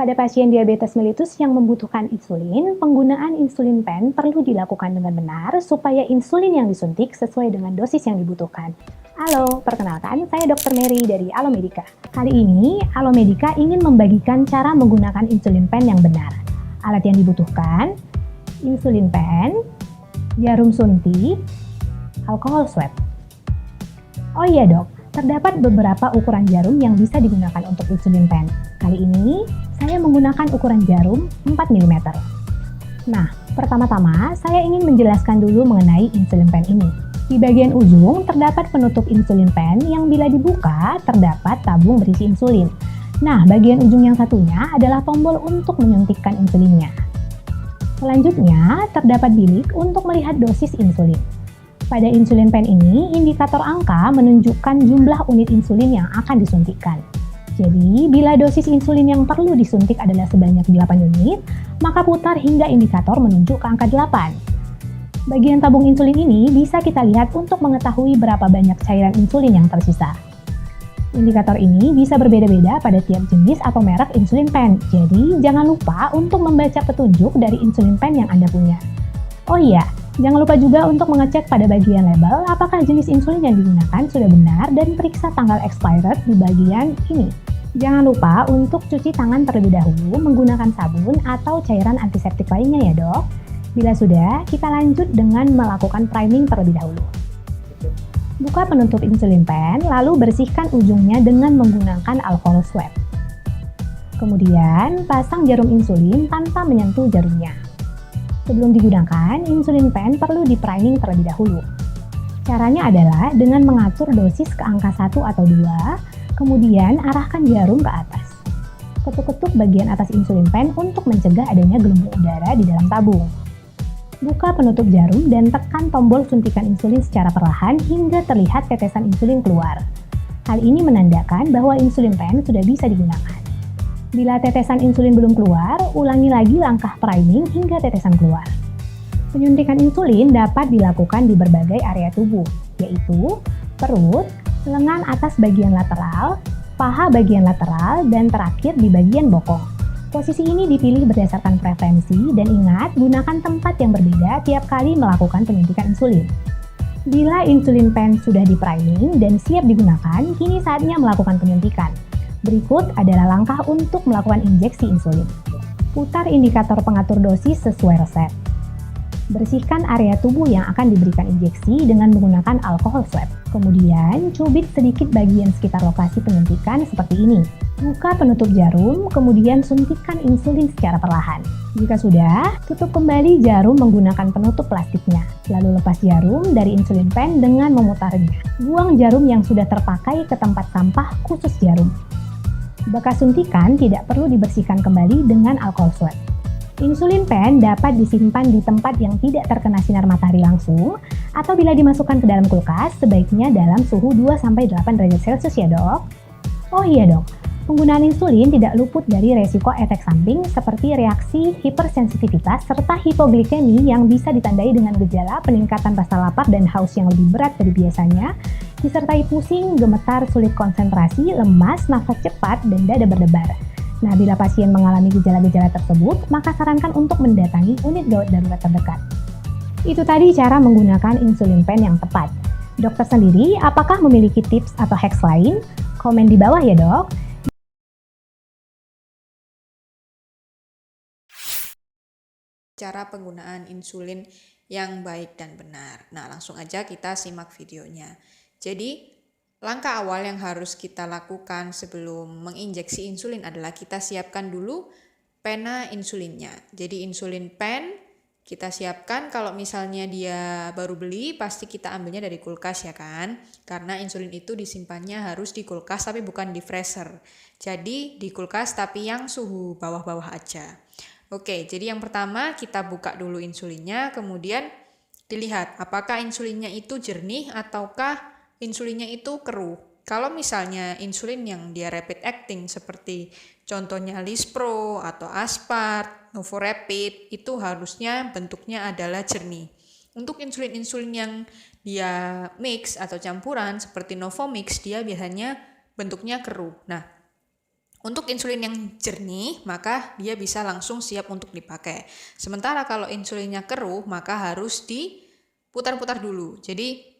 Pada pasien diabetes mellitus yang membutuhkan insulin, penggunaan insulin pen perlu dilakukan dengan benar supaya insulin yang disuntik sesuai dengan dosis yang dibutuhkan. Halo, perkenalkan saya Dr. Mary dari Alomedica. Kali ini, Alomedica ingin membagikan cara menggunakan insulin pen yang benar. Alat yang dibutuhkan, insulin pen, jarum suntik, alkohol swab. Oh iya dok, terdapat beberapa ukuran jarum yang bisa digunakan untuk insulin pen. Kali ini, saya menggunakan ukuran jarum 4 mm. Nah, pertama-tama saya ingin menjelaskan dulu mengenai insulin pen ini. Di bagian ujung terdapat penutup insulin pen yang bila dibuka terdapat tabung berisi insulin. Nah, bagian ujung yang satunya adalah tombol untuk menyuntikkan insulinnya. Selanjutnya, terdapat bilik untuk melihat dosis insulin. Pada insulin pen ini, indikator angka menunjukkan jumlah unit insulin yang akan disuntikkan. Jadi, bila dosis insulin yang perlu disuntik adalah sebanyak 8 unit, maka putar hingga indikator menunjuk ke angka 8. Bagian tabung insulin ini bisa kita lihat untuk mengetahui berapa banyak cairan insulin yang tersisa. Indikator ini bisa berbeda-beda pada tiap jenis atau merek insulin pen, jadi jangan lupa untuk membaca petunjuk dari insulin pen yang Anda punya. Oh iya, jangan lupa juga untuk mengecek pada bagian label apakah jenis insulin yang digunakan sudah benar dan periksa tanggal expired di bagian ini. Jangan lupa untuk cuci tangan terlebih dahulu menggunakan sabun atau cairan antiseptik lainnya ya dok. Bila sudah, kita lanjut dengan melakukan priming terlebih dahulu. Buka penutup insulin pen, lalu bersihkan ujungnya dengan menggunakan alkohol swab. Kemudian, pasang jarum insulin tanpa menyentuh jarumnya. Sebelum digunakan, insulin pen perlu di-priming terlebih dahulu. Caranya adalah dengan mengatur dosis ke angka 1 atau 2, kemudian arahkan jarum ke atas. Ketuk-ketuk bagian atas insulin pen untuk mencegah adanya gelembung udara di dalam tabung. Buka penutup jarum dan tekan tombol suntikan insulin secara perlahan hingga terlihat tetesan insulin keluar. Hal ini menandakan bahwa insulin pen sudah bisa digunakan. Bila tetesan insulin belum keluar, ulangi lagi langkah priming hingga tetesan keluar. Penyuntikan insulin dapat dilakukan di berbagai area tubuh, yaitu perut, lengan atas bagian lateral, paha bagian lateral, dan terakhir di bagian bokong. Posisi ini dipilih berdasarkan preferensi dan ingat gunakan tempat yang berbeda tiap kali melakukan penyuntikan insulin. Bila insulin pen sudah di-priming dan siap digunakan, kini saatnya melakukan penyuntikan. Berikut adalah langkah untuk melakukan injeksi insulin. Putar indikator pengatur dosis sesuai resep. Bersihkan area tubuh yang akan diberikan injeksi dengan menggunakan alkohol swab. Kemudian, cubit sedikit bagian sekitar lokasi penyuntikan seperti ini. Buka penutup jarum, kemudian suntikan insulin secara perlahan. Jika sudah, tutup kembali jarum menggunakan penutup plastiknya. Lalu lepas jarum dari insulin pen dengan memutarnya. Buang jarum yang sudah terpakai ke tempat sampah khusus jarum. Bekas suntikan tidak perlu dibersihkan kembali dengan alkohol swab. Insulin pen dapat disimpan di tempat yang tidak terkena sinar matahari langsung, atau bila dimasukkan ke dalam kulkas, sebaiknya dalam suhu 2-8 derajat Celcius ya dok. Oh iya dok, penggunaan insulin tidak luput dari resiko efek samping seperti reaksi hipersensitivitas serta hipoglikemi yang bisa ditandai dengan gejala peningkatan rasa lapar dan haus yang lebih berat dari biasanya, disertai pusing, gemetar, sulit konsentrasi, lemas, nafas cepat, dan dada berdebar. Nah, bila pasien mengalami gejala-gejala tersebut, maka sarankan untuk mendatangi unit gawat darurat terdekat. Itu tadi cara menggunakan insulin pen yang tepat. Dokter sendiri, apakah memiliki tips atau hacks lain? Komen di bawah ya dok. Cara penggunaan insulin yang baik dan benar. Nah, langsung aja kita simak videonya. Jadi, langkah awal yang harus kita lakukan sebelum menginjeksi insulin adalah kita siapkan dulu pena insulinnya. Jadi insulin pen kita siapkan, kalau misalnya dia baru beli pasti kita ambilnya dari kulkas ya kan. Karena insulin itu disimpannya harus di kulkas tapi bukan di freezer. Jadi di kulkas tapi yang suhu bawah-bawah aja. Oke, jadi yang pertama kita buka dulu insulinnya, kemudian dilihat apakah insulinnya itu jernih ataukah insulinnya itu keruh. Kalau misalnya insulin yang dia rapid acting seperti contohnya Lispro atau Aspart, Novorapid, itu harusnya bentuknya adalah jernih. Untuk insulin-insulin yang dia mix atau campuran seperti Novomix, dia biasanya bentuknya keruh. Nah, Untuk insulin yang jernih, maka dia bisa langsung siap untuk dipakai. Sementara kalau insulinnya keruh, maka harus diputar-putar dulu. Jadi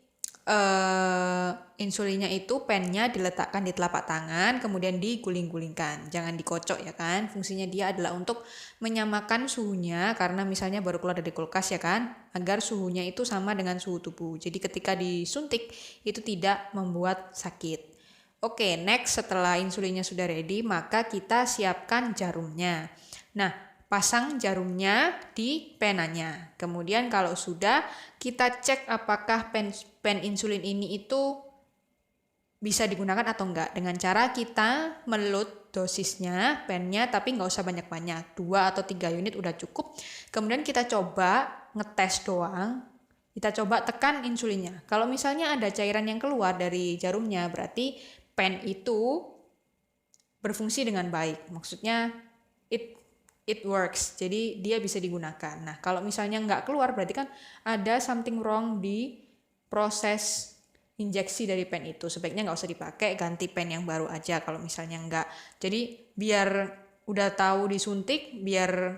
insulinnya itu pennya diletakkan di telapak tangan, kemudian diguling-gulingkan. Jangan dikocok ya kan. Fungsinya dia adalah untuk menyamakan suhunya, karena misalnya baru keluar dari kulkas ya kan, agar suhunya itu sama dengan suhu tubuh. Jadi ketika disuntik itu tidak membuat sakit. Oke, next, setelah insulinnya sudah ready, maka kita siapkan jarumnya. Nah, pasang jarumnya di penanya. Kemudian kalau sudah, kita cek apakah pen insulin ini itu bisa digunakan atau enggak. Dengan cara kita melut dosisnya, pennya, tapi nggak usah banyak-banyak. 2 atau 3 unit udah cukup. Kemudian kita coba ngetes doang. Kita coba tekan insulinnya. Kalau misalnya ada cairan yang keluar dari jarumnya, berarti pen itu berfungsi dengan baik. Maksudnya it works. Jadi dia bisa digunakan. Nah, kalau misalnya nggak keluar berarti kan ada something wrong di proses injeksi dari pen itu. Sebaiknya nggak usah dipakai, ganti pen yang baru aja kalau misalnya nggak. Jadi biar udah tahu disuntik, biar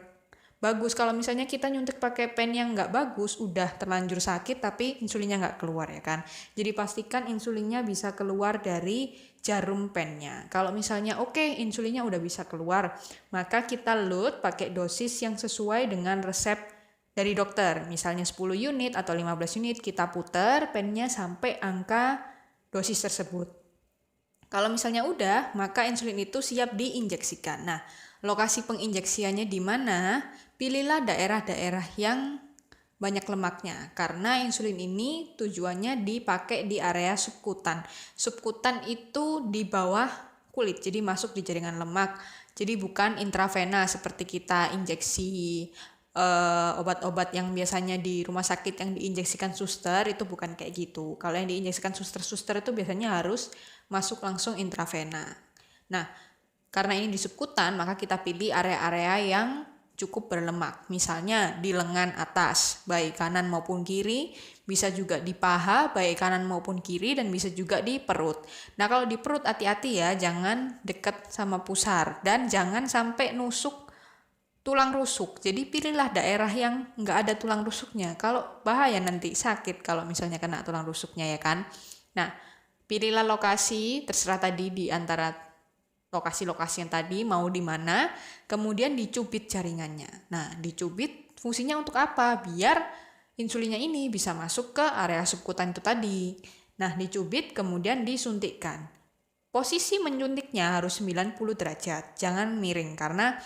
bagus. Kalau misalnya kita nyuntik pakai pen yang nggak bagus, udah terlanjur sakit tapi insulinnya nggak keluar ya kan. Jadi pastikan insulinnya bisa keluar dari jarum pennya. Kalau misalnya oke, insulinnya udah bisa keluar, maka kita load pakai dosis yang sesuai dengan resep dari dokter. Misalnya 10 unit atau 15 unit, kita putar pennya sampai angka dosis tersebut. Kalau misalnya udah, maka insulin itu siap diinjeksikan. Nah, lokasi penginjeksiannya di mana? Pilihlah daerah-daerah yang banyak lemaknya, karena insulin ini tujuannya dipakai di area subkutan. Subkutan itu di bawah kulit, jadi masuk di jaringan lemak. Jadi bukan intravena seperti kita injeksi obat-obat yang biasanya di rumah sakit yang diinjeksikan suster, itu bukan kayak gitu. Kalau yang diinjeksikan suster-suster itu biasanya harus masuk langsung intravena. Nah, karena ini di subkutan, maka kita pilih area-area yang cukup berlemak. Misalnya di lengan atas, baik kanan maupun kiri, bisa juga di paha, baik kanan maupun kiri, dan bisa juga di perut. Nah, kalau di perut hati-hati ya, jangan dekat sama pusar, dan jangan sampai nusuk tulang rusuk. Jadi pilihlah daerah yang nggak ada tulang rusuknya. Kalau bahaya nanti sakit kalau misalnya kena tulang rusuknya ya kan. Nah, pilihlah lokasi, terserah tadi di antara lokasi-lokasi yang tadi mau di mana, kemudian dicubit jaringannya. Nah, dicubit fungsinya untuk apa? Biar insulinnya ini bisa masuk ke area subkutan itu tadi. Nah, dicubit kemudian disuntikkan. Posisi menyuntiknya harus 90 derajat, jangan miring, karena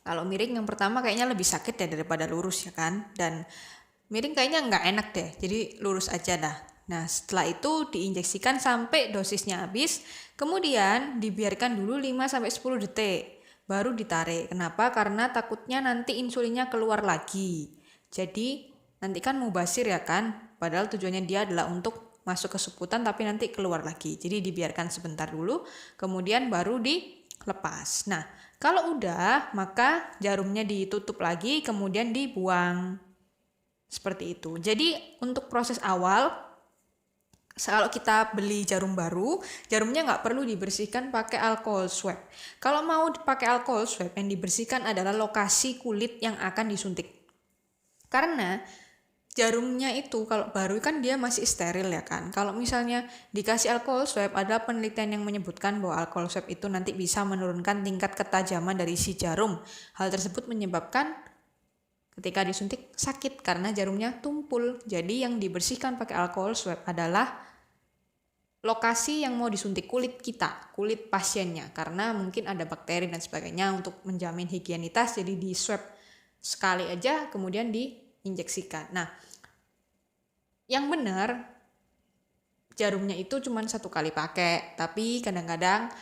kalau miring yang pertama kayaknya lebih sakit ya daripada lurus ya kan. Dan miring kayaknya nggak enak deh, jadi lurus aja dah. Nah, setelah itu diinjeksikan sampai dosisnya habis, kemudian dibiarkan dulu 5-10 detik, baru ditarik. Kenapa? Karena takutnya nanti insulinnya keluar lagi. Jadi, nanti kan mubasir ya kan, padahal tujuannya dia adalah untuk masuk ke subkutan tapi nanti keluar lagi. Jadi dibiarkan sebentar dulu, kemudian baru dilepas. Nah, kalau udah, maka jarumnya ditutup lagi, kemudian dibuang. Seperti itu. Jadi, untuk proses awal, kalau kita beli jarum baru, jarumnya nggak perlu dibersihkan pakai alcohol swab. Kalau mau pakai alcohol swab, yang dibersihkan adalah lokasi kulit yang akan disuntik. Karena jarumnya itu kalau baru kan dia masih steril ya kan. Kalau misalnya dikasih alcohol swab, ada penelitian yang menyebutkan bahwa alcohol swab itu nanti bisa menurunkan tingkat ketajaman dari si jarum. Hal tersebut menyebabkan ketika disuntik sakit karena jarumnya tumpul. Jadi yang dibersihkan pakai alcohol swab adalah lokasi yang mau disuntik, kulit kita, kulit pasiennya, karena mungkin ada bakteri dan sebagainya. Untuk menjamin higienitas, jadi di swab sekali aja kemudian diinjeksikan. Nah, yang benar jarumnya itu cuma 1 kali pakai, tapi kadang-kadang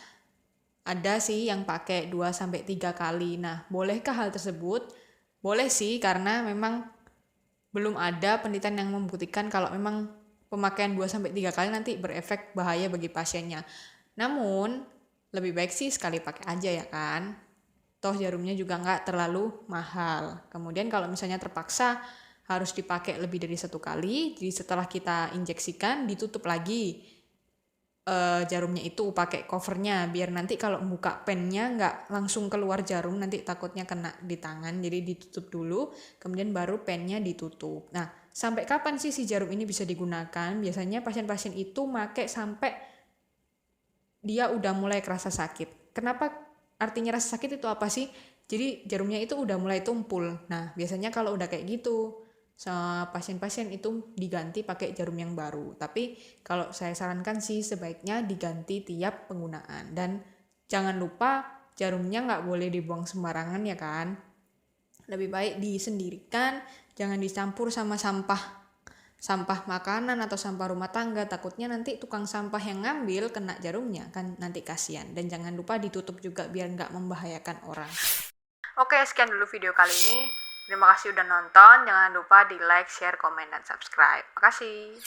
ada sih yang pakai 2-3 kali. Nah, bolehkah hal tersebut? Boleh sih, karena memang belum ada penelitian yang membuktikan kalau memang pemakaian 2-3 kali nanti berefek bahaya bagi pasiennya. Namun, lebih baik sih sekali pakai aja ya kan. Toh jarumnya juga nggak terlalu mahal. Kemudian kalau misalnya terpaksa harus dipakai lebih dari 1 kali, jadi setelah kita injeksikan ditutup lagi. jarumnya itu pakai covernya, biar nanti kalau buka pennya nggak langsung keluar jarum, nanti takutnya kena di tangan. Jadi ditutup dulu, kemudian baru pennya ditutup. Nah, sampai kapan sih si jarum ini bisa digunakan? Biasanya pasien-pasien itu pakai sampai dia udah mulai kerasa sakit. Kenapa artinya rasa sakit itu apa sih? Jadi jarumnya itu udah mulai tumpul. Nah, biasanya kalau udah kayak gitu, sama pasien-pasien itu diganti pakai jarum yang baru. Tapi kalau saya sarankan sih sebaiknya diganti tiap penggunaan. Dan jangan lupa jarumnya nggak boleh dibuang sembarangan ya kan. Lebih baik disendirikan, jangan dicampur sama sampah makanan atau sampah rumah tangga, takutnya nanti tukang sampah yang ngambil kena jarumnya kan, nanti kasihan. Dan jangan lupa ditutup juga biar nggak membahayakan orang. Oke, sekian dulu video kali ini. Terima kasih udah nonton. Jangan lupa di like, share, komen, dan subscribe. Makasih.